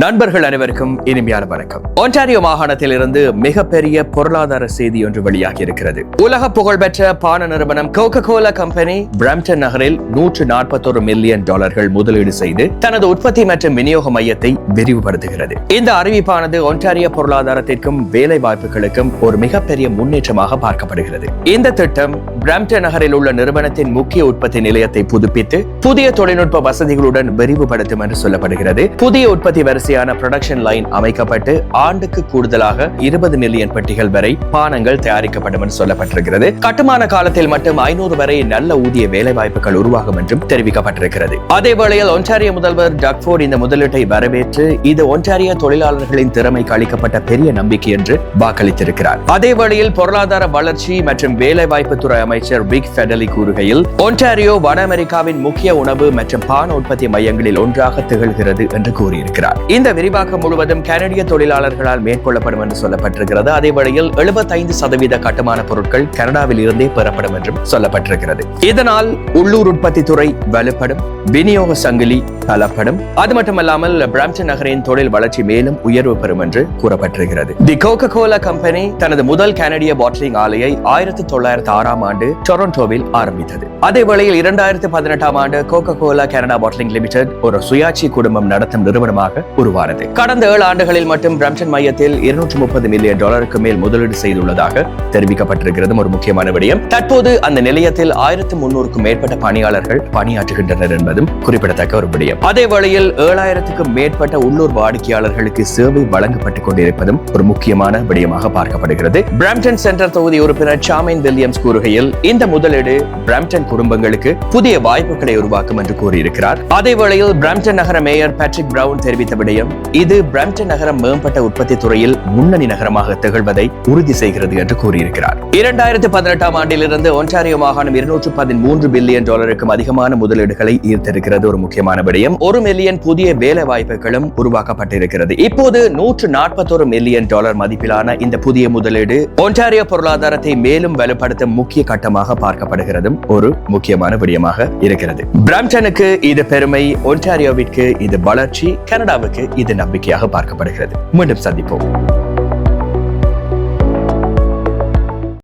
நண்பர்கள் அனைவருக்கும் இனிமையான வணக்கம். ஒன்டாரியோ மாகாணத்தில் இருந்து மிகப்பெரிய பொருளாதார செய்தி ஒன்று வெளியாகி இருக்கிறது. உலக புகழ்பெற்ற பான நிறுவனம் கோகோ கோலா கம்பெனி பிரம்டன் நகரில் $141 மில்லியன் முதலீடு செய்து தனது உற்பத்தி மற்றும் விநியோக மையத்தை விரிவுபடுத்துகிறது. இந்த அறிவிப்பானது ஒன்டாரியோ பொருளாதாரத்திற்கும் வேலை வாய்ப்புகளுக்கும் ஒரு மிகப்பெரிய முன்னேற்றமாக பார்க்கப்படுகிறது. இந்த திட்டம் பிரம்டன் நகரில் உள்ள நிறுவனத்தின் முக்கிய உற்பத்தி நிலையத்தை புதுப்பித்து புதிய தொழில்நுட்ப வசதிகளுடன் விரிவுபடுத்தும் என்று சொல்லப்படுகிறது. புதிய உற்பத்தி வரிசையான ப்ரொடக்ஷன் லைன் அமைக்கப்பட்டு ஆண்டுக்கு கூடுதலாக 20 மில்லியன் பெட்டிகள் வரை பானங்கள் தயாரிக்கப்படும் என்று சொல்லப்பட்டிருக்கிறது. கட்டுமான காலத்தில் மட்டும் 500 வரை நல்ல ஊதிய வேலை வாய்ப்புகள் உருவாகும் என்றும் தெரிவிக்கப்பட்டிருக்கிறது. அதே வேளையில் ஒன்டாரியோ முதல்வர் டக் ஃபோர்ட் இந்த முதலீட்டை வரவேற்று இது ஒன்டாரியோ தொழிலாளர்களின் திறமைக்கு அளிக்கப்பட்ட பெரிய நம்பிக்கை என்று வாக்களித்திருக்கிறார். அதே வேளையில் பொருளாதார வளர்ச்சி மற்றும் வேலை வாய்ப்பு துறை அமைச்சர் விக் ஃபெடலி கூறுகையில் ஒன்டாரியோ வட அமெரிக்காவின் முக்கிய உணவு மற்றும் பான உற்பத்தி மையங்களில் ஒன்றாக திகழ்கிறது என்று கூறியிருக்கிறார். இந்த விரிவாக்கம் முழுவதும் கனடிய தொழிலாளர்களால் மேற்கொள்ளப்படும் என்று சொல்லப்பட்டிருக்கிறது. அதே வேளையில் 75% கட்டுமான பொருட்கள் கனடாவில் இருந்தே பெறப்படும் என்றும் சொல்லப்பட்டிருக்கிறது. இதனால் உள்ளூர் உற்பத்தி துறை வலுப்படும், விநியோக சங்கிலி பலப்படும். அது மட்டுமல்லாமல் பிரம்டன் நகரின் தொழில் வளர்ச்சி மேலும் உயர்வு பெறும் என்று கூறப்பட்டிருக்கிறது. தி கோகோ கோலா கம்பெனி தனது முதல் கனடிய பாட்டிலிங் ஆலையை 1906ஆம் ஆண்டு டொரண்டோவில் ஆரம்பித்தது. அதே வேளையில் 2018ஆம் ஆண்டு Coca Cola Canada bottling limited ஒரு சுயாட்சி குடும்பம் நடத்தும் நிறுவனமாக உருவானது. கடந்த 7 ஆண்டுகளில் மட்டும் பிரம்டன் மையத்தில் $230 மில்லியன் மேல் முதலீடு செய்துள்ளதாக தெரிவிக்கப்பட்டிருக்கிறது. ஒரு முக்கியமான விடயம், தற்போது அந்த நிலையத்தில் 1300க்கும் மேற்பட்ட பணியாளர்கள் பணியாற்றுகின்றனர் என்பதும் குறிப்பிடத்தக்க ஒரு விடயம். அதே வேளையில் 7000க்கும் மேற்பட்ட உள்ளூர் வாடிக்கையாளர்களுக்கு சேவை வழங்கப்பட்டுக் கொண்டிருப்பதும் ஒரு முக்கியமான விடயமாக பார்க்கப்படுகிறது. பிரம்டன் சென்டர் தொகுதி உறுப்பினர் சாமின் வில்லியம்ஸ் கூறுகையில் இந்த முதலீடு பிரம்டன் குடும்பங்களுக்கு புதிய வாய்ப்புகளை உருவாக்கும் என்று கூறியிருக்கிறார். அதே வேளையில் பிரம்டன் நகர மேயர் பேட்ரிக் பிரவுன் தெரிவித்த விடயம், இது பிரம்டன் நகரம் மேம்பட்ட உற்பத்தி துறையில் முன்னணி நகரமாக திகழ்வதை உறுதி செய்கிறது என்று கூறியிருக்கிறார். 2018ஆம் ஆண்டிலிருந்து ஒன்டாரியோ மாகாணம் $213 பில்லியன் அதிகமான முதலீடுகளை ஈர்த்திருக்கிறது. ஒரு முக்கியமான விடயம், 1 மில்லியன் புதிய வேலை வாய்ப்புகளும் உருவாக்கப்பட்டிருக்கிறது. இப்போது $141 மில்லியன் மதிப்பிலான இந்த புதிய முதலீடு ஒன்டாரியோ பொருளாதாரத்தை மேலும் வலுப்படுத்தும் முக்கிய கட்டமாக பார்க்கப்படுகிறதும் ஒரு முக்கியமான விடயமாக இருக்கிறது. பிரம்டனுக்கு இது பெருமை, ஒன்டாரியோவிற்கு இது வளர்ச்சி, கனடாவுக்கு இது நம்பிக்கையாக பார்க்கப்படுகிறது. மீண்டும் சந்திப்போம்.